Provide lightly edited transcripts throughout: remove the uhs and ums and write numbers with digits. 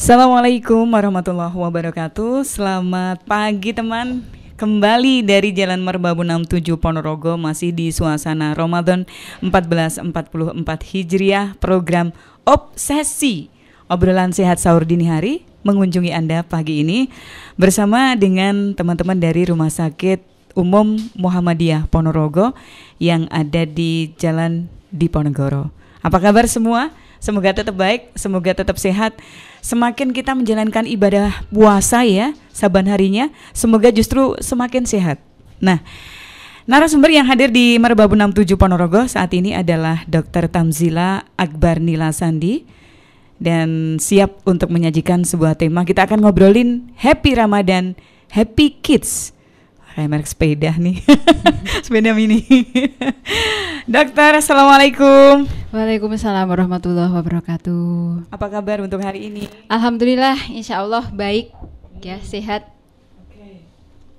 Assalamualaikum warahmatullahi wabarakatuh. Selamat pagi teman. Kembali dari Jalan Merbabu 67 Ponorogo, masih di suasana Ramadan 1444 Hijriah, program Obsesi, obrolan sehat sahur dini hari, mengunjungi Anda pagi ini bersama dengan teman-teman dari Rumah Sakit Umum Muhammadiyah Ponorogo yang ada di Jalan Diponegoro. Apa kabar semua? Semoga tetap baik, semoga tetap sehat. Semakin kita menjalankan ibadah puasa ya, saban harinya, semoga justru semakin sehat. Nah, narasumber yang hadir di Merbabu 67 Ponorogo saat ini adalah Dr. Tamzila Akbar Nila Sandi, dan siap untuk menyajikan sebuah tema. Kita akan ngobrolin Happy Ramadan, Happy Kids. Kayak merek sepeda nih. Sepeda mini. Dokter, Assalamualaikum. Waalaikumsalam warahmatullahi wabarakatuh. Apa kabar untuk hari ini? Alhamdulillah, insya Allah baik ya, sehat. Oke.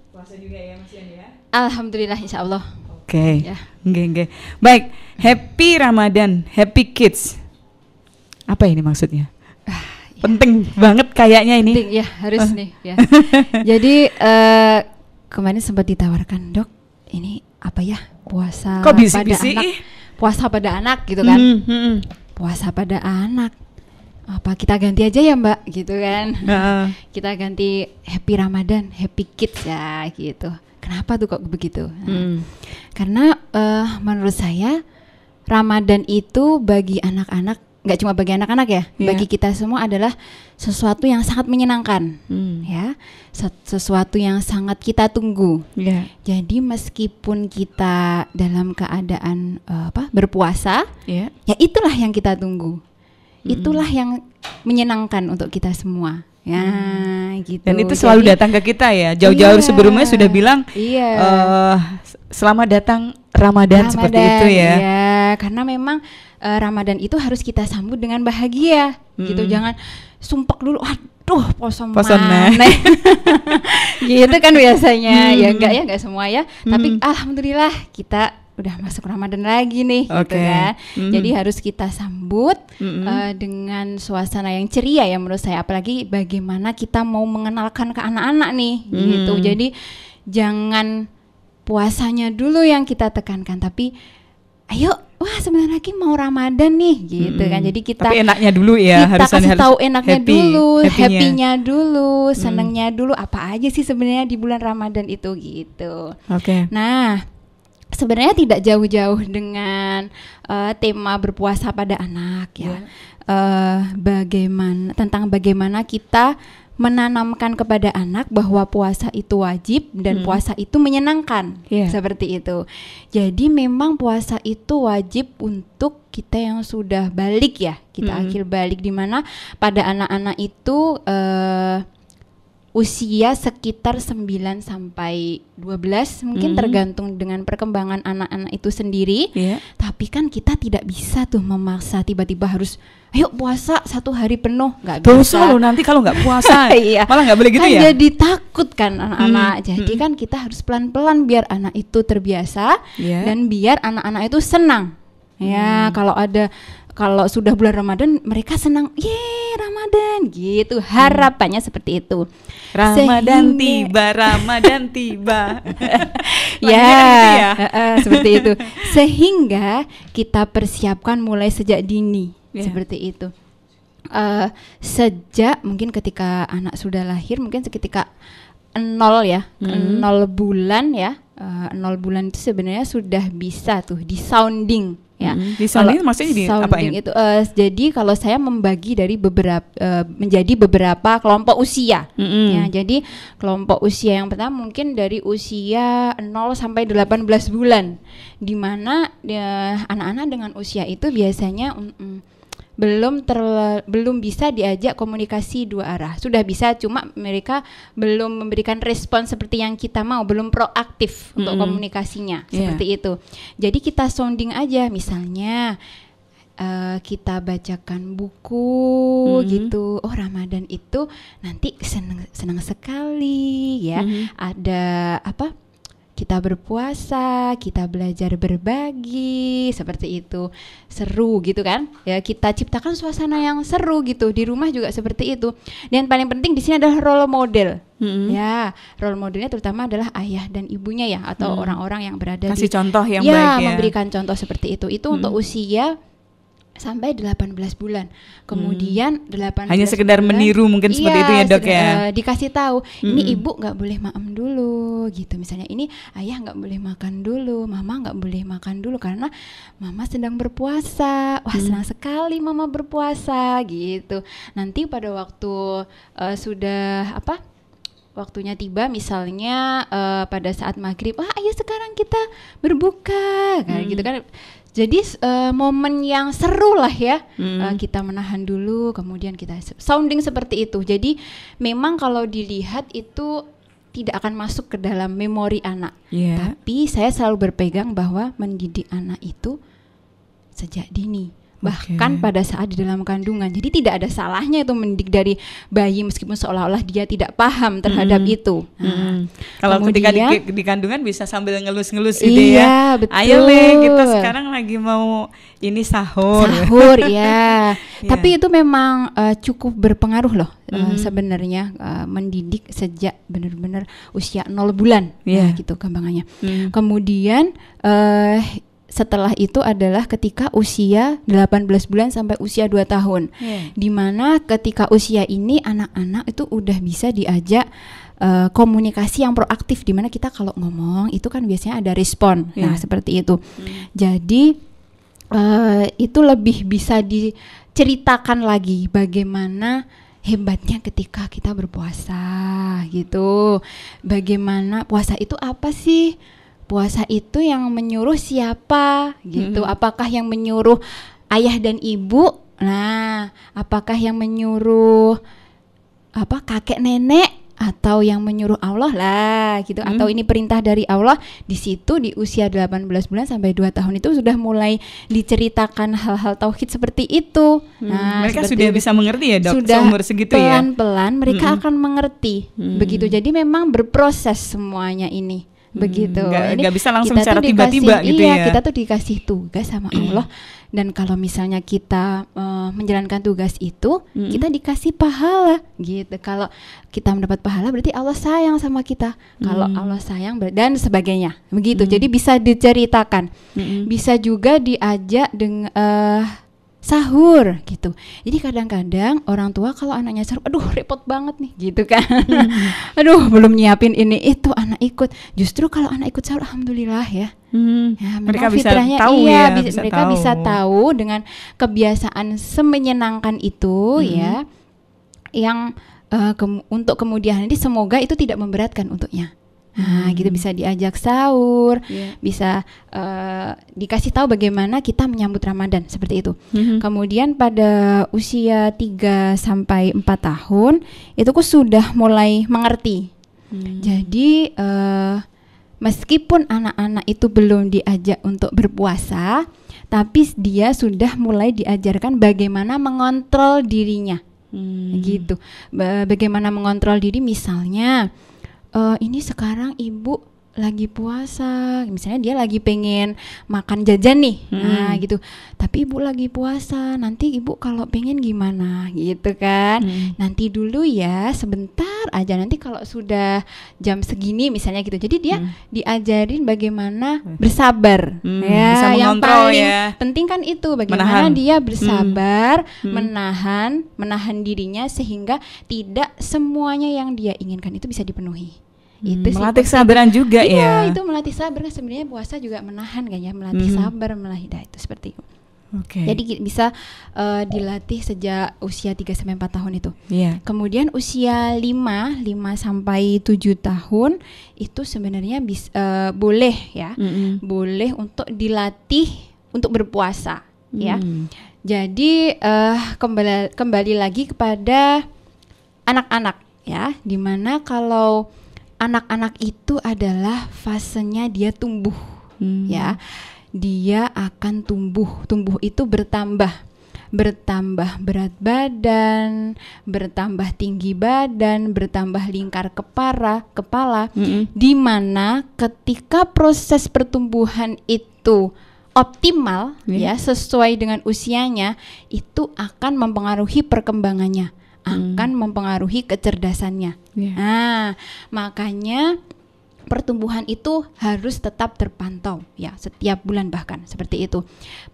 Puasa juga ya Mas Yan ya? Alhamdulillah, insya Allah. Oke. Ya. Nggih. Baik, Happy Ramadan, Happy Kids. Apa ini maksudnya? Penting banget kayaknya ini. Penting ya, harus nih ya. Jadi kemarin sempat ditawarkan, Dok, ini apa ya, puasa Kok pada bisi-bisi? anak, puasa pada anak gitu kan. Puasa pada anak, apa kita ganti aja ya Mbak gitu kan. Kita ganti Happy Ramadan, Happy Kids ya gitu. Kenapa tuh kok begitu? Karena menurut saya Ramadan itu bagi anak-anak, nggak cuma bagi anak-anak ya, bagi kita semua adalah sesuatu yang sangat menyenangkan, ya, sesuatu yang sangat kita tunggu. Jadi meskipun kita dalam keadaan berpuasa, ya itulah yang kita tunggu, itulah yang menyenangkan untuk kita semua. Ya, gitu. Dan itu selalu datang ke kita ya. Jauh-jauh sebelumnya sudah bilang, selamat datang Ramadan, seperti itu ya. Iya, karena memang Ramadan itu harus kita sambut dengan bahagia, gitu. Jangan sumpek dulu, aduh poso mana. Gitu kan biasanya. Ya enggak semua ya. Tapi alhamdulillah kita udah masuk Ramadan lagi nih, gitu kan. Jadi harus kita sambut dengan suasana yang ceria ya menurut saya. Apalagi bagaimana kita mau mengenalkan ke anak-anak nih, gitu. Jadi jangan puasanya dulu yang kita tekankan, tapi ayo, wah sebentar lagi mau Ramadan nih, gitu kan. Jadi kita, tapi enaknya dulu ya, kita kasih tahu enaknya dulu, happy-nya dulu, senengnya dulu. Apa aja sih sebenarnya di bulan Ramadan itu, gitu. Nah, sebenarnya tidak jauh-jauh dengan tema berpuasa pada anak ya. Bagaimana kita menanamkan kepada anak bahwa puasa itu wajib dan puasa itu menyenangkan, seperti itu. Jadi memang puasa itu wajib untuk kita yang sudah balik ya, kita akil balik, di mana pada anak-anak itu usia sekitar 9 sampai 12 mungkin, tergantung dengan perkembangan anak-anak itu sendiri. Tapi kan kita tidak bisa tuh memaksa tiba-tiba harus ayo puasa 1 hari penuh, nggak bisa. Dosa loh nanti kalau nggak puasa. Malah nggak boleh gitu kan ya. Jadi takut kan anak-anak. Jadi kan kita harus pelan-pelan biar anak itu terbiasa dan biar anak-anak itu senang. Ya, kalau sudah bulan Ramadan mereka senang, Ramadan gitu. Harapannya seperti itu. Ramadan tiba. Ya, seperti itu. Sehingga kita persiapkan mulai sejak dini, seperti itu. Sejak mungkin ketika anak sudah lahir, mungkin seketika 0 ya, 0 bulan ya. 0 bulan itu sebenarnya sudah bisa tuh di sounding. Ya, di sounding maksudnya di sounding itu jadi kalau saya membagi dari menjadi beberapa kelompok usia. Ya, jadi kelompok usia yang pertama mungkin dari usia 0 sampai 18 bulan, di mana anak-anak dengan usia itu biasanya belum bisa diajak komunikasi 2 arah. Sudah bisa, cuma mereka belum memberikan respon seperti yang kita mau, belum proaktif untuk komunikasinya, seperti itu. Jadi kita sounding aja, misalnya kita bacakan buku gitu. Oh, Ramadan itu nanti senang sekali ya. Ada kita berpuasa, kita belajar berbagi, seperti itu. Seru gitu kan? Ya, kita ciptakan suasana yang seru gitu. Di rumah juga seperti itu. Dan paling penting di sini adalah role model. Ya, role modelnya terutama adalah ayah dan ibunya ya, atau orang-orang yang berada kasih contoh yang baik ya. Memberikan contoh seperti itu. Itu untuk usia sampai 18 bulan. Kemudian 18 hanya sekedar bulan, meniru mungkin seperti itu ya, Dok ya. Dikasih tahu, ini ibu nggak boleh maem dulu gitu. Misalnya ini ayah nggak boleh makan dulu, mama nggak boleh makan dulu karena mama sedang berpuasa. Wah, senang sekali mama berpuasa gitu. Nanti pada waktu sudah waktunya tiba, misalnya pada saat maghrib, ayo sekarang kita berbuka, gitu kan. Jadi momen yang seru lah ya, kita menahan dulu, kemudian kita sounding seperti itu. Jadi memang kalau dilihat itu tidak akan masuk ke dalam memori anak. Tapi saya selalu berpegang bahwa mendidik anak itu sejak dini. Bahkan pada saat di dalam kandungan. Jadi tidak ada salahnya itu mendidik dari bayi meskipun seolah-olah dia tidak paham terhadap itu. Kalau ketika di kandungan bisa sambil ngelus-ngelus gitu ya. Betul. Ayo Le, kita sekarang lagi mau ini sahur ya. Tapi itu memang cukup berpengaruh loh sebenarnya, mendidik sejak benar-benar usia 0 bulan gitu gampangannya. Kemudian setelah itu adalah ketika usia 18 bulan sampai usia 2 tahun. Dimana ketika usia ini anak-anak itu udah bisa diajak komunikasi yang proaktif, dimana kita kalau ngomong itu kan biasanya ada respon. Nah seperti itu. Jadi itu lebih bisa diceritakan lagi bagaimana hebatnya ketika kita berpuasa gitu. Bagaimana puasa itu apa sih? Puasa itu yang menyuruh siapa gitu? Apakah yang menyuruh ayah dan ibu? Nah, apakah yang menyuruh kakek nenek atau yang menyuruh Allah lah gitu? Atau ini perintah dari Allah? Di situ di usia 18 bulan sampai 2 tahun itu sudah mulai diceritakan hal-hal tauhid seperti itu. Nah, mereka sudah bisa mengerti ya, Dok, sudah seumur segitu pelan-pelan mereka akan mengerti. Begitu. Jadi memang berproses semuanya ini. Begitu. Nggak bisa langsung secara tiba-tiba gitu ya. Kita tuh dikasih tugas sama Allah, dan kalau misalnya kita menjalankan tugas itu, kita dikasih pahala gitu. Kalau kita mendapat pahala berarti Allah sayang sama kita. Kalau Allah sayang dan sebagainya. Begitu. Jadi bisa diceritakan. Bisa juga diajak dengan sahur gitu. Jadi kadang-kadang orang tua kalau anaknya sahur, aduh repot banget nih gitu kan. Aduh belum nyiapin ini itu, anak ikut. Justru kalau anak ikut sahur, alhamdulillah ya. Ya mereka bisa fitrahnya, tahu mereka bisa tahu dengan kebiasaan semenyenangkan itu ya, yang untuk kemudian nanti semoga itu tidak memberatkan untuknya. Nah, gitu bisa diajak sahur, bisa dikasih tahu bagaimana kita menyambut Ramadan seperti itu. Kemudian pada usia 3 sampai 4 tahun itu aku sudah mulai mengerti. Jadi meskipun anak-anak itu belum diajak untuk berpuasa, tapi dia sudah mulai diajarkan bagaimana mengontrol dirinya. Gitu. Bagaimana mengontrol diri, misalnya ini sekarang ibu lagi puasa, misalnya dia lagi pengen makan jajan nih, nah gitu, tapi ibu lagi puasa, nanti ibu kalau pengen gimana gitu kan, nanti dulu ya sebentar aja, nanti kalau sudah jam segini misalnya gitu. Jadi dia diajarin bagaimana bersabar, ya bisa yang paling penting kan itu bagaimana dia bersabar, menahan dirinya sehingga tidak semuanya yang dia inginkan itu bisa dipenuhi. Itu melatih kesabaran juga ya. Iya, itu melatih sabar kan, sebenarnya puasa juga menahan kan ya, melatih sabar, melatih itu seperti itu. Jadi bisa dilatih sejak usia 3 sampai 4 tahun itu. Kemudian usia 5 sampai 7 tahun itu sebenarnya boleh ya. Boleh untuk dilatih untuk berpuasa ya. Jadi kembali lagi kepada anak-anak ya, dimana kalau anak-anak itu adalah fasenya dia tumbuh, ya, dia akan tumbuh itu bertambah. bertambah berat badan, bertambah tinggi badan, bertambah lingkar kepala, di mana ketika proses pertumbuhan itu optimal ya sesuai dengan usianya, itu akan mempengaruhi perkembangannya, akan mempengaruhi kecerdasannya. Nah, makanya pertumbuhan itu harus tetap terpantau ya setiap bulan bahkan seperti itu.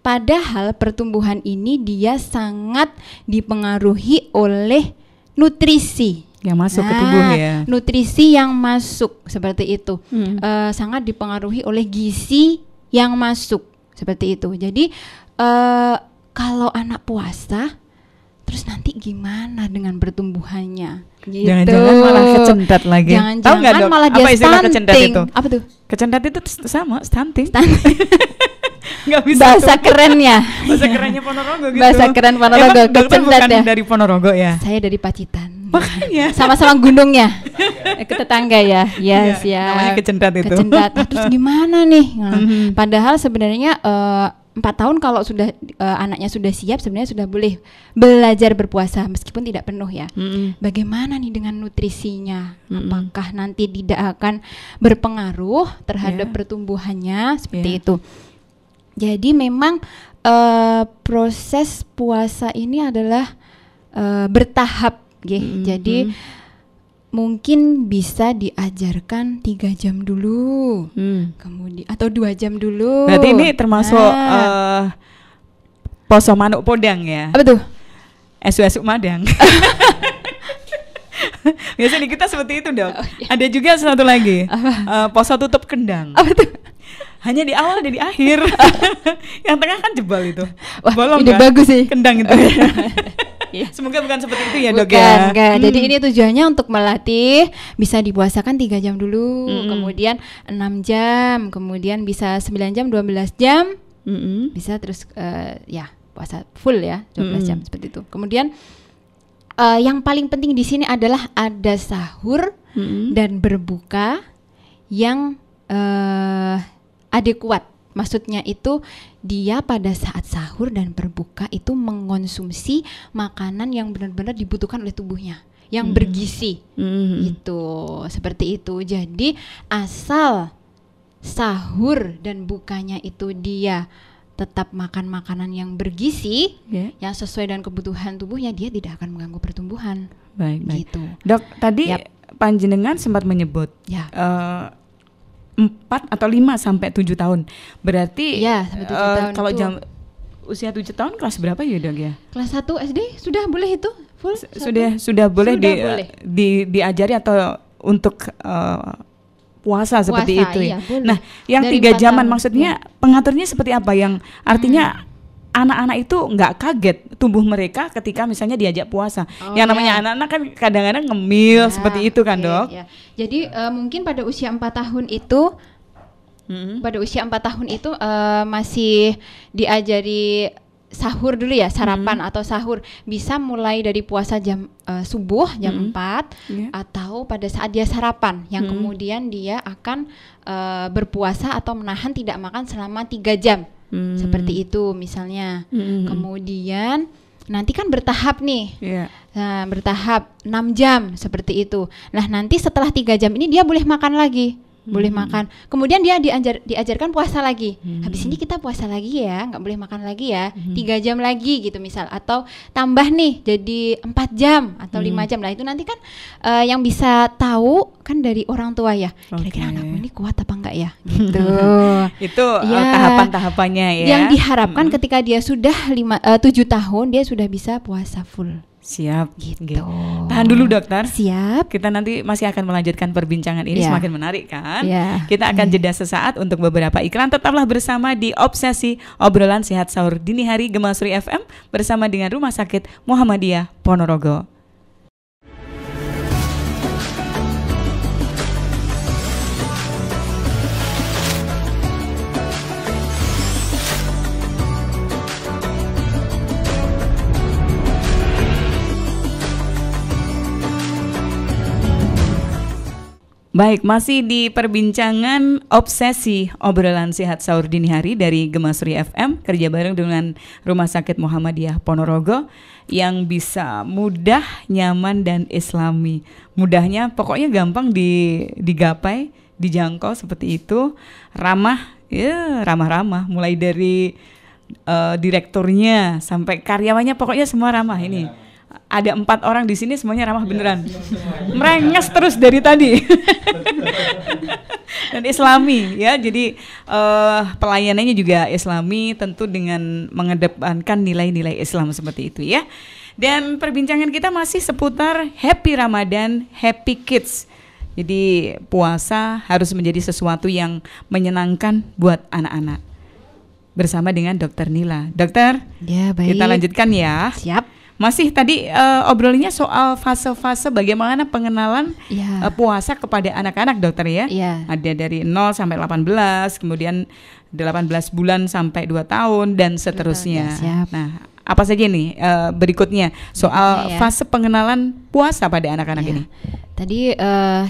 Padahal pertumbuhan ini dia sangat dipengaruhi oleh nutrisi yang masuk ke tubuh ya. Nutrisi yang masuk seperti itu. Sangat dipengaruhi oleh gizi yang masuk seperti itu. Jadi kalau anak puasa terus nanti gimana dengan pertumbuhannya? Gitu. Jangan-jangan malah kecendat lagi. Jangan-jangan malah dia stunting. Apa tuh? Kecendat itu sama stunting. Nggak bisa. Bahasa kerennya. Bahasa kerennya Ponorogo gitu. Bahasa keren Ponorogo. Kecendat ya. Dari Ponorogo ya. Saya dari Pacitan. Makanya. Sama-sama gunungnya. Ke tetangga ya. Yes ya. Namanya kecendat itu. Kecendat. Terus gimana nih? Padahal sebenarnya 4 tahun kalau sudah anaknya sudah siap, sebenarnya sudah boleh belajar berpuasa meskipun tidak penuh ya. Bagaimana nih dengan nutrisinya? Apakah nanti tidak akan berpengaruh terhadap pertumbuhannya seperti itu? Jadi memang proses puasa ini adalah bertahap, jadi mungkin bisa diajarkan 3 jam dulu, kemudian atau 2 jam dulu. Berarti ini termasuk poso manuk podang ya? Apa tuh? Esuk-esuk madang. Biasanya kita seperti itu dong. Ada juga satu lagi, poso tutup kendang. Apa tuh? Hanya di awal dan di akhir. Yang tengah kan jebal itu. Wah, bolong ide kan? Bagus sih. Kendang itu. Semoga bukan seperti itu ya dok ya. Bukan. Jadi ini tujuannya untuk melatih, bisa dipuasakan 3 jam dulu, kemudian 6 jam, kemudian bisa 9 jam, 12 jam, bisa terus ya puasa full ya 12 jam seperti itu. Kemudian yang paling penting di sini adalah ada sahur dan berbuka yang adekuat. Maksudnya itu dia pada saat sahur dan berbuka itu mengonsumsi makanan yang benar-benar dibutuhkan oleh tubuhnya, yang bergizi. Itu seperti itu. Jadi asal sahur dan bukanya itu dia tetap makan makanan yang bergizi, yang sesuai dengan kebutuhan tubuhnya, dia tidak akan mengganggu pertumbuhan. Baik. Gitu. Dok, tadi panjenengan sempat menyebut 4 atau 5 sampai 7 tahun. Berarti sampai 7 tahun kalau usia 7 tahun kelas berapa ya dok ya? Kelas 1 SD sudah boleh itu full? Sudah boleh diajari atau untuk puasa seperti itu ya. Nah, yang 3 jaman maksudnya pengaturnya seperti apa? Yang artinya anak-anak itu nggak kaget tubuh mereka ketika misalnya diajak puasa. Yang namanya anak-anak kan kadang-kadang ngemil seperti itu kan dok. Jadi mungkin pada usia 4 tahun itu, masih diajari sahur dulu ya, sarapan atau sahur. Bisa mulai dari puasa jam subuh jam 4 atau pada saat dia sarapan yang kemudian dia akan berpuasa atau menahan tidak makan selama 3 jam. Seperti itu misalnya. Kemudian nanti kan bertahap nih. Nah, bertahap 6 jam seperti itu. Nah, nanti setelah 3 jam ini dia boleh makan lagi. Boleh makan. Kemudian dia diajarkan puasa lagi. Habis ini kita puasa lagi ya, nggak boleh makan lagi ya. 3 jam lagi gitu misal, atau tambah nih jadi 4 jam atau 5 jam. Nah, itu nanti kan yang bisa tahu kan dari orang tua ya. Kira-kira anakku ini kuat apa enggak ya? Gitu. Itu tahapan-tahapannya ya. Yang diharapkan ketika dia sudah 7 tahun dia sudah bisa puasa full. Siap. Gitu. Tahan dulu dokter. Siap. Kita nanti masih akan melanjutkan perbincangan ini, semakin menarik kan. Kita akan jeda sesaat untuk beberapa iklan. Tetaplah bersama di Obsesi, obrolan sehat sahur dini hari Gemasri FM bersama dengan Rumah Sakit Muhammadiyah Ponorogo. Baik, masih di perbincangan obsesi obrolan sehat sahur dini hari dari Gema Suri FM, kerja bareng dengan Rumah Sakit Muhammadiyah Ponorogo yang bisa mudah, nyaman, dan islami. Mudahnya pokoknya gampang digapai, dijangkau seperti itu. Ramah, ya ramah-ramah, mulai dari direkturnya sampai karyawannya, pokoknya semua ramah ini. Ada 4 orang di sini semuanya ramah beneran. Merenges terus dari tadi. Dan islami ya. Jadi pelayanannya juga islami, tentu dengan mengedepankan nilai-nilai Islam seperti itu ya. Dan perbincangan kita masih seputar Happy Ramadan, Happy Kids. Jadi puasa harus menjadi sesuatu yang menyenangkan buat anak-anak. Bersama dengan Dokter Nila. Dokter, ya, baik. Kita lanjutkan ya. Siap. Masih tadi obrolannya soal fase-fase bagaimana pengenalan puasa kepada anak-anak, dokter ya. Ada dari 0 sampai 18, kemudian 18 bulan sampai 2 tahun dan seterusnya. Siap. Nah, apa saja nih berikutnya soal fase pengenalan puasa pada anak-anak ini? Tadi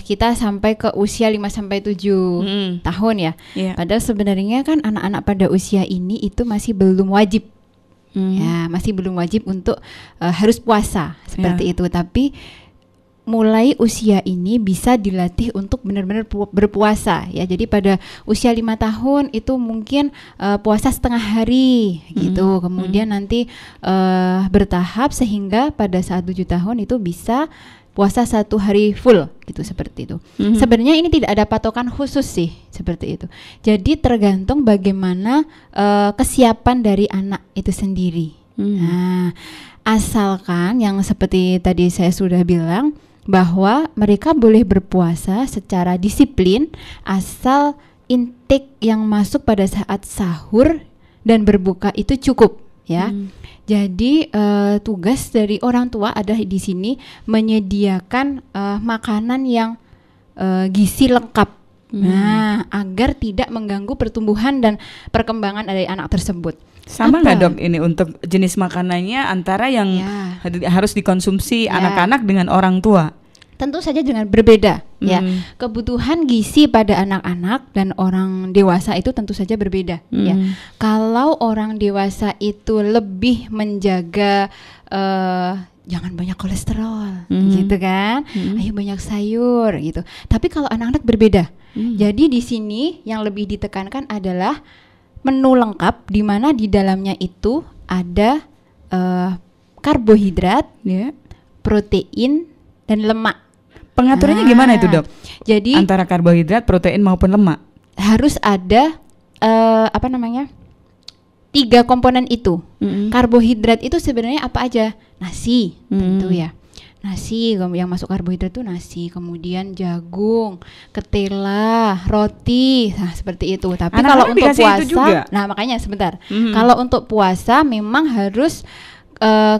kita sampai ke usia 5 sampai 7 tahun ya. Padahal sebenarnya kan anak-anak pada usia ini itu masih belum wajib. Ya, masih belum wajib untuk harus puasa seperti itu. Tapi mulai usia ini bisa dilatih untuk benar-benar berpuasa ya. Jadi pada usia 5 tahun itu mungkin puasa setengah hari gitu. Kemudian nanti bertahap sehingga pada saat 7 tahun itu bisa puasa 1 hari full gitu, seperti itu. Sebenarnya ini tidak ada patokan khusus sih seperti itu. Jadi tergantung bagaimana kesiapan dari anak itu sendiri. Nah, asalkan yang seperti tadi saya sudah bilang bahwa mereka boleh berpuasa secara disiplin asal intake yang masuk pada saat sahur dan berbuka itu cukup ya. Jadi tugas dari orang tua adalah di sini menyediakan makanan yang gizi lengkap. Nah, agar tidak mengganggu pertumbuhan dan perkembangan dari anak tersebut. Sama nggak dok ini untuk jenis makanannya antara yang harus dikonsumsi anak-anak dengan orang tua? Tentu saja dengan berbeda ya. Kebutuhan gizi pada anak-anak dan orang dewasa itu tentu saja berbeda ya. Kalau orang dewasa itu lebih menjaga jangan banyak kolesterol gitu kan. Ayo banyak sayur gitu. Tapi kalau anak-anak berbeda. Jadi di sini yang lebih ditekankan adalah menu lengkap di mana di dalamnya itu ada karbohidrat, protein dan lemak. Pengaturannya gimana itu dok? Jadi antara karbohidrat, protein maupun lemak harus ada 3 komponen itu. Karbohidrat itu sebenarnya apa aja? Nasi, tentu ya. Nasi, yang masuk karbohidrat itu nasi, kemudian jagung, ketela, roti, nah seperti itu. Tapi kalau untuk puasa, nah makanya sebentar. Kalau untuk puasa memang harus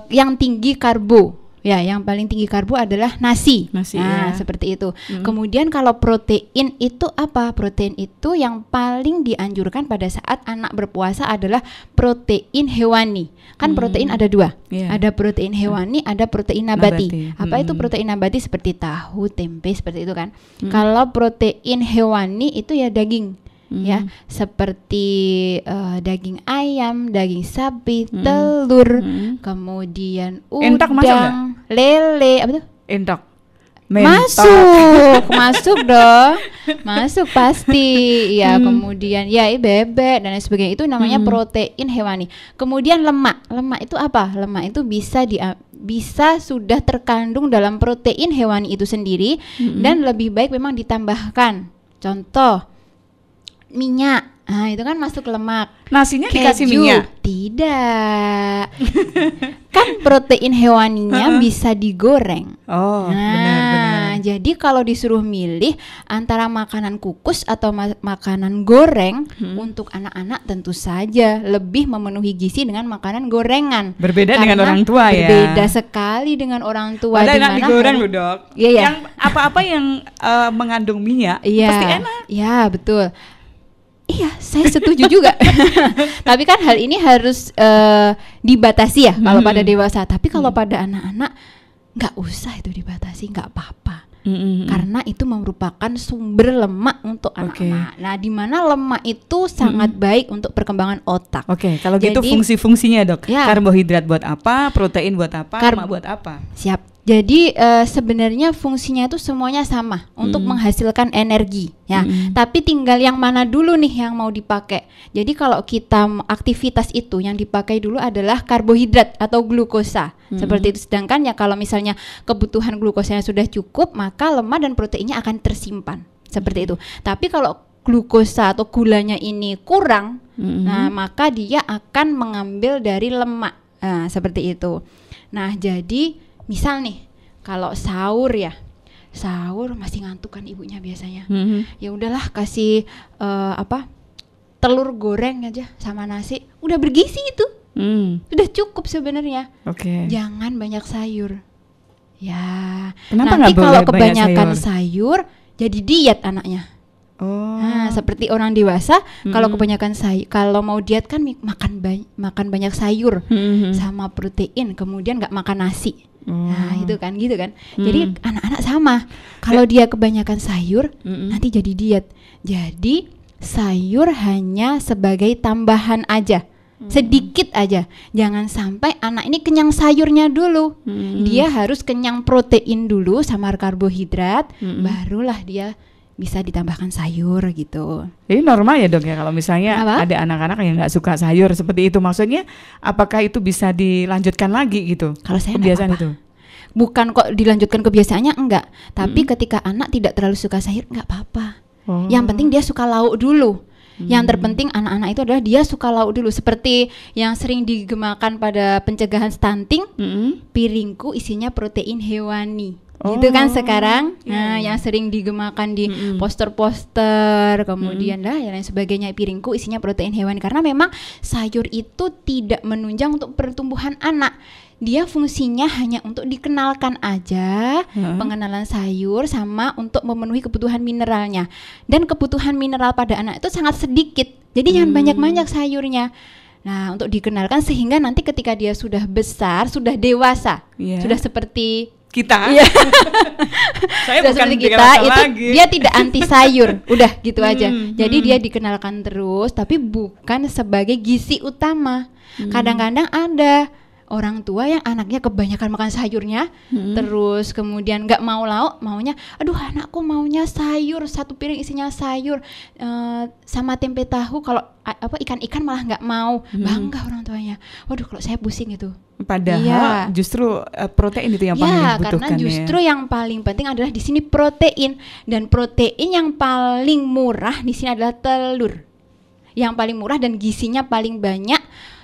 yang tinggi karbo. Ya, yang paling tinggi karbo adalah nasi. Nah, seperti itu. Kemudian kalau protein itu apa? Protein itu yang paling dianjurkan pada saat anak berpuasa adalah protein hewani. Kan protein ada 2. Ada protein hewani, ada protein nabati. Apa itu protein nabati? Seperti tahu, tempe, seperti itu kan. Kalau protein hewani itu ya daging. Ya, seperti daging ayam, daging sapi, telur, kemudian udang, lele, apa tuh? Entok. Masuk dong, masuk pasti. Ya, kemudian ya bebek dan lain sebagainya itu namanya protein hewani. Kemudian lemak itu apa? Lemak itu bisa sudah terkandung dalam protein hewani itu sendiri dan lebih baik memang ditambahkan. Contoh minyak, nah itu kan masuk lemak. Nasinya dikasih minyak? Tidak. Kan protein hewaninya bisa digoreng. Benar. Jadi kalau disuruh milih antara makanan kukus atau makanan goreng, untuk anak-anak tentu saja lebih memenuhi gizi dengan makanan gorengan. Berbeda dengan orang tua ya. Berbeda sekali dengan orang tua. Padahal enak digoreng loh dok. Yang apa-apa yang mengandung minyak pasti enak. Iya betul. Iya, saya setuju juga. Tapi kan hal ini harus dibatasi ya kalau pada dewasa. Tapi kalau pada anak-anak nggak usah itu dibatasi, nggak apa-apa. karena itu merupakan sumber lemak untuk anak-anak. Nah, di mana lemak itu sangat baik untuk perkembangan otak. Kalau gitu fungsi-fungsinya dok, karbohidrat buat apa, protein buat apa, lemak buat apa? Siap. Jadi sebenarnya fungsinya itu semuanya sama untuk menghasilkan energi ya. Tapi tinggal yang mana dulu nih yang mau dipakai. Jadi kalau kita aktivitas itu yang dipakai dulu adalah karbohidrat atau glukosa. Seperti itu. Sedangkan ya kalau misalnya kebutuhan glukosanya sudah cukup, maka lemak dan proteinnya akan tersimpan. Seperti itu. Tapi kalau glukosa atau gulanya ini kurang, nah maka dia akan mengambil dari lemak. Nah, seperti itu. Nah, jadi misal nih, kalau sahur masih ngantuk kan ibunya biasanya. Ya udahlah kasih telur goreng aja sama nasi, udah bergizi itu. Udah cukup sebenarnya. Jangan banyak sayur. Ya. Kenapa nanti kalau kebanyakan sayur jadi diet anaknya. Nah, seperti orang dewasa kalau kebanyakan sayur, kalau mau diet kan makan banyak sayur sama protein, kemudian nggak makan nasi. Nah, itu kan gitu kan. Jadi anak-anak sama. Kalau dia kebanyakan sayur nanti jadi diet. Jadi sayur hanya sebagai tambahan aja. Sedikit aja. Jangan sampai anak ini kenyang sayurnya dulu. Dia harus kenyang protein dulu sama karbohidrat, barulah dia bisa ditambahkan sayur gitu. Ini normal ya dok ya kalau misalnya ada anak-anak yang nggak suka sayur seperti itu, maksudnya apakah itu bisa dilanjutkan lagi gitu? Kalau saya kebiasaan itu bukan kok dilanjutkan kebiasaannya enggak, tapi ketika anak tidak terlalu suka sayur nggak apa-apa. Yang penting dia suka lauk dulu. Yang terpenting anak-anak itu adalah dia suka lauk dulu. Seperti yang sering digemakan pada pencegahan stunting, piringku isinya protein hewani. Gitu kan sekarang. Nah, yang sering digemakan di poster-poster, kemudian yang lain sebagainya, piringku isinya protein hewani. Karena memang sayur itu tidak menunjang untuk pertumbuhan anak. Dia fungsinya hanya untuk dikenalkan aja, pengenalan sayur sama untuk memenuhi kebutuhan mineralnya. Dan kebutuhan mineral pada anak itu sangat sedikit. Jadi jangan banyak-banyak sayurnya. Nah, untuk dikenalkan sehingga nanti ketika dia sudah besar, sudah dewasa, sudah seperti kita, saya bukan kita itu lagi. Dia tidak anti sayur, udah gitu aja. Jadi dia dikenalkan terus, tapi bukan sebagai gizi utama. Kadang-kadang ada orang tua yang anaknya kebanyakan makan sayurnya, terus kemudian nggak mau lauk, maunya, aduh anakku maunya sayur, satu piring isinya sayur sama tempe tahu, kalau ikan-ikan malah nggak mau. Bangga orang tuanya. Waduh, kalau saya pusing itu. Padahal justru protein itu yang paling dibutuhkan. Karena justru yang paling penting adalah di sini protein, dan protein yang paling murah di sini adalah telur. Yang paling murah dan gizinya paling banyak,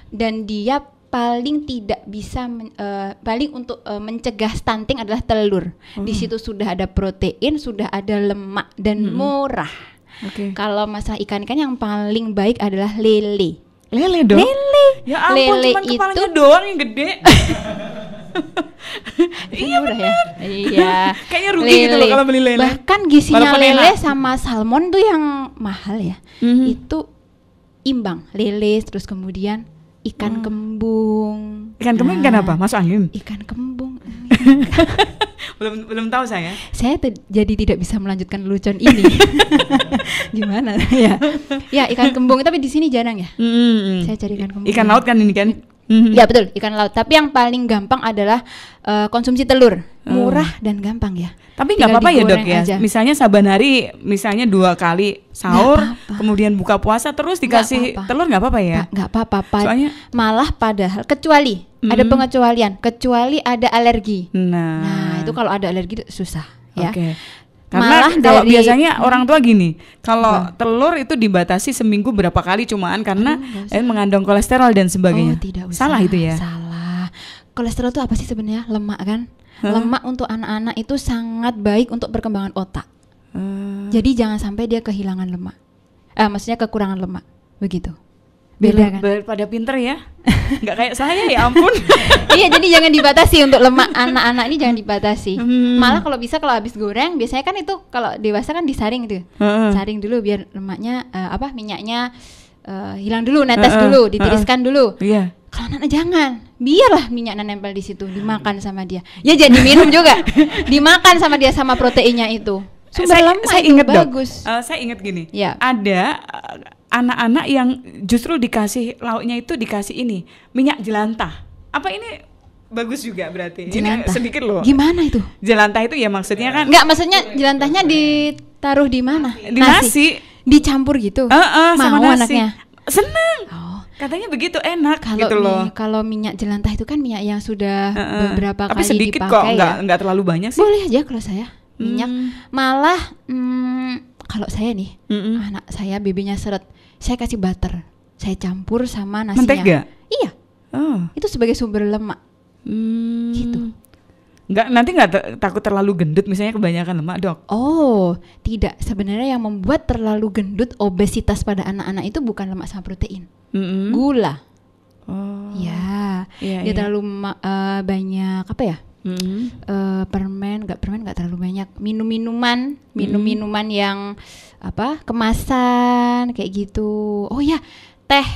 dan dia paling tidak bisa paling untuk mencegah stunting adalah telur. Di situ sudah ada protein, sudah ada lemak dan murah. Kalau masalah ikan-ikan yang paling baik adalah lele. Lele dong? Lele. Ya ampun, lele cuman kepalanya itu doang yang gede. Iya benar ya. Iya. Kayaknya rugi gitu loh kalau beli lele. Bahkan gizinya lele sama salmon tuh yang mahal ya. Itu imbang. Lele, terus kemudian ikan kembung. Ikan kembung ikan apa? Masuk angin? Ikan kembung. belum tahu saya. Saya jadi tidak bisa melanjutkan lelucon ini. Gimana ya? Ya ikan kembung, tapi di sini jarang ya. Saya cari ikan kembung. Ikan laut kan ini kan? Ya betul, ikan laut. Tapi yang paling gampang adalah konsumsi telur. Murah dan gampang ya. Tapi nggak apa-apa ya dok ya. Misalnya saban hari, misalnya 2 kali sahur, kemudian buka puasa terus dikasih telur, nggak apa-apa ya? Nggak apa-apa. Soalnya malah padahal kecuali ada pengecualian, kecuali ada alergi. Nah itu kalau ada alergi susah ya. Karena kalau biasanya orang tua gini, kalau telur itu dibatasi seminggu berapa kali cumaan karena mengandung kolesterol dan sebagainya. Tidak usah. Salah itu ya? Salah. Kolesterol itu apa sih sebenarnya? Lemak kan? Lemak untuk anak-anak itu sangat baik untuk perkembangan otak. Jadi jangan sampai dia kehilangan lemak. Maksudnya kekurangan lemak. Begitu. Beda kan? Pada pinter ya. Nggak kayak saya, ya ampun. Iya, jadi jangan dibatasi untuk lemak anak-anak ini, jangan dibatasi. Malah kalau bisa, kalau habis goreng biasanya kan itu kalau dewasa kan disaring itu. Saring dulu biar lemaknya minyaknya hilang dulu, netes dulu, ditiriskan dulu. Iya. Kalau anak jangan, biarlah minyaknya nempel di situ, dimakan sama dia. Ya jadi minum juga, dimakan sama dia sama proteinnya itu. Sumber lemak saya itu ingat bagus. Saya ingat gini, Ya. ada anak-anak yang justru dikasih lauknya itu dikasih ini minyak jelantah. Apa ini bagus juga berarti? Jelantah. Ini sedikit loh. Gimana itu? Jelantah itu ya maksudnya kan? Enggak, maksudnya jelantahnya ditaruh di mana? Di nasi. Dicampur gitu. Sama mau nasi. anaknya. Seneng. Oh. Katanya begitu enak Kalau gitu loh. Kalau minyak jelantah itu kan minyak yang sudah beberapa Tapi kali sedikit dipakai kok, nggak terlalu banyak sih. Boleh aja kalau saya minyak. Malah kalau saya nih, anak saya babynya seret, saya kasih butter, saya campur sama nasinya. Mentega? Iya. Oh. Itu sebagai sumber lemak. Gitu. Nanti takut terlalu gendut misalnya kebanyakan lemak, Dok? Oh, tidak. Sebenarnya yang membuat terlalu gendut, obesitas pada anak-anak itu bukan lemak sama protein. Gula. Oh. Ya. Iya, Dia iya. terlalu banyak apa ya? Permen nggak terlalu banyak. Minum-minuman yang apa? Kemasan kayak gitu. Oh ya, teh.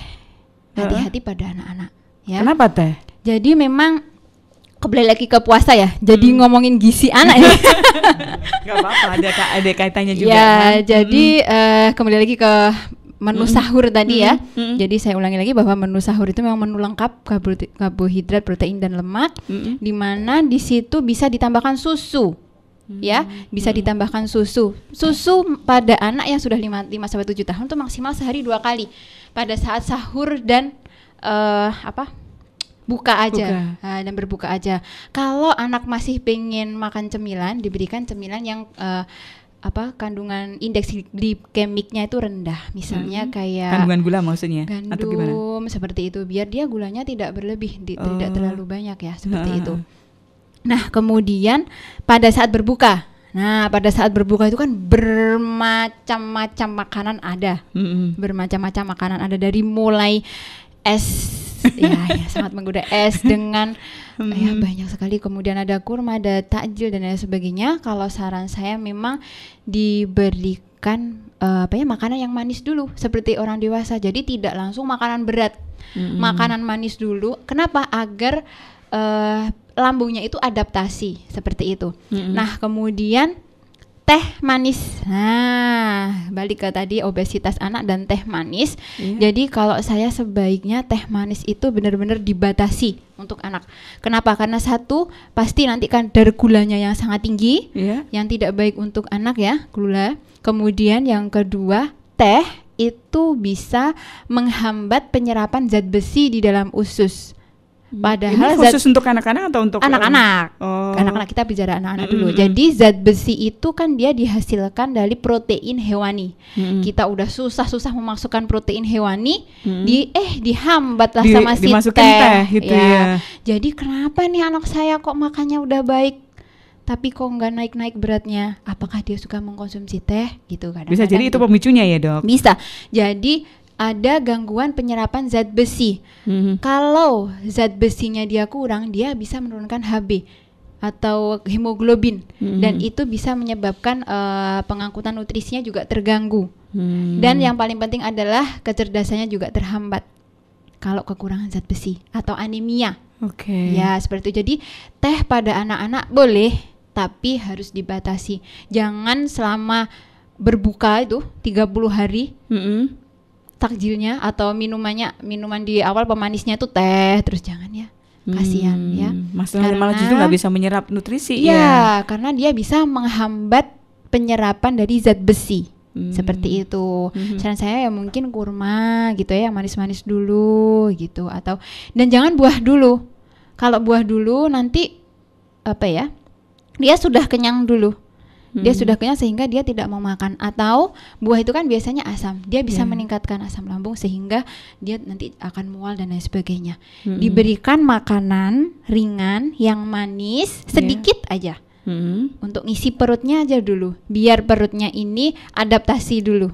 Hati-hati pada anak-anak. Ya. Kenapa teh? Jadi memang kembali lagi ke puasa ya. Jadi ngomongin gizi anak ini. Gak apa-apa, ada kaitannya juga. Ya, jadi kembali lagi ke menu sahur tadi ya. Jadi saya ulangi lagi bahwa menu sahur itu memang menu lengkap karbohidrat, protein dan lemak, di mana di situ bisa ditambahkan susu. Ya, bisa ditambahkan susu. Susu pada anak yang sudah 5 sampai 7 tahun itu maksimal sehari 2 kali. Pada saat sahur dan buka aja. Dan berbuka aja. Kalau anak masih pengen makan cemilan, diberikan cemilan yang kandungan indeks glikemiknya itu rendah, misalnya kayak kandungan gula maksudnya atau gimana? Gandum seperti itu, biar dia gulanya tidak berlebih, tidak terlalu banyak ya, seperti itu. Nah, kemudian pada saat berbuka itu kan bermacam-macam makanan ada. Bermacam-macam makanan ada, dari mulai es ya sangat menggoda, es dengan ya banyak sekali, kemudian ada kurma, ada takjil dan lain sebagainya. Kalau saran saya memang diberikan makanan yang manis dulu seperti orang dewasa, jadi tidak langsung makanan berat. Makanan manis dulu. Kenapa? Agar lambungnya itu adaptasi seperti itu. Nah, kemudian teh manis. Nah, balik ke tadi obesitas anak dan teh manis. Jadi kalau saya sebaiknya teh manis itu benar-benar dibatasi untuk anak. Kenapa? Karena satu, pasti nanti kadar gulanya yang sangat tinggi, yang tidak baik untuk anak ya, gula. Kemudian yang kedua, teh itu bisa menghambat penyerapan zat besi di dalam usus. Padahal ini khusus untuk anak-anak atau untuk anak-anak? Oh. Anak-anak, kita bicara anak-anak dulu. Jadi zat besi itu kan dia dihasilkan dari protein hewani. Kita udah susah-susah memasukkan protein hewani, dihambatlah sama si teh gitu ya. Jadi kenapa nih anak saya kok makannya udah baik, tapi kok nggak naik-naik beratnya? Apakah dia suka mengkonsumsi teh? Gitu kadang-kadang. Bisa jadi itu pemicunya ya, Dok? Bisa. Jadi ada gangguan penyerapan zat besi. Kalau zat besinya dia kurang, dia bisa menurunkan HB atau hemoglobin, dan itu bisa menyebabkan pengangkutan nutrisinya juga terganggu. Dan yang paling penting adalah kecerdasannya juga terhambat kalau kekurangan zat besi atau anemia. Ya, seperti itu. Jadi teh pada anak-anak boleh, tapi harus dibatasi. Jangan selama berbuka itu 30 hari takjilnya atau minuman di awal pemanisnya tuh teh terus, jangan ya, kasihan ya. Malah justru nggak bisa menyerap nutrisi ya. Karena dia bisa menghambat penyerapan dari zat besi. Seperti itu. Saran saya ya mungkin kurma gitu ya, yang manis-manis dulu gitu, atau dan jangan buah dulu. Kalau buah dulu nanti dia sudah kenyang dulu. Dia sudah kenyang sehingga dia tidak mau makan. Atau buah itu kan biasanya asam, dia bisa meningkatkan asam lambung sehingga dia nanti akan mual dan lain sebagainya. Diberikan makanan ringan yang manis sedikit aja, untuk ngisi perutnya aja dulu, biar perutnya ini adaptasi dulu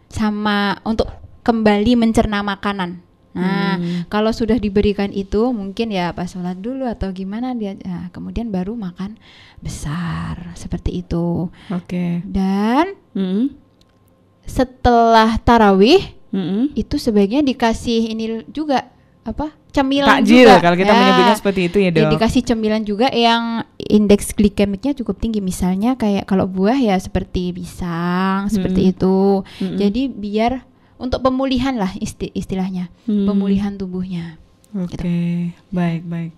sama untuk kembali mencerna makanan. Nah, kalau sudah diberikan itu mungkin ya pas sholat dulu atau gimana dia, kemudian baru makan besar seperti itu. Dan setelah tarawih itu sebaiknya dikasih ini juga apa? Cemilan takjil juga. kalau kita menyebutnya seperti itu ya, Dok. Dikasih cemilan juga yang indeks glikemiknya cukup tinggi, misalnya kayak kalau buah ya seperti pisang, seperti itu. Jadi biar untuk pemulihan lah istilahnya, pemulihan tubuhnya. Oke, gitu. baik.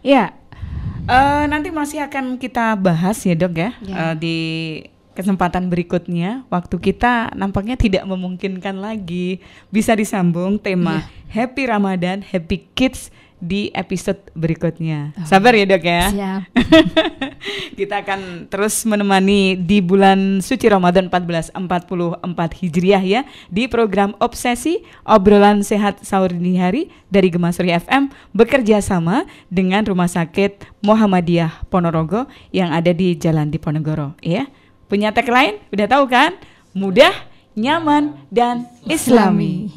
Ya, nanti masih akan kita bahas ya, Dok ya, di kesempatan berikutnya. Waktu kita nampaknya tidak memungkinkan lagi bisa disambung tema Happy Ramadan, Happy Kids di episode berikutnya. Sabar ya, Dok ya. Siap. Kita akan terus menemani di bulan suci Ramadan 1444 Hijriah ya, di program Obsesi, obrolan sehat sahur dini hari dari Gemasri FM bekerja sama dengan Rumah Sakit Muhammadiyah Ponorogo yang ada di Jalan Diponegoro ya. Punya tagline, udah tahu kan? Mudah, nyaman, dan Islami.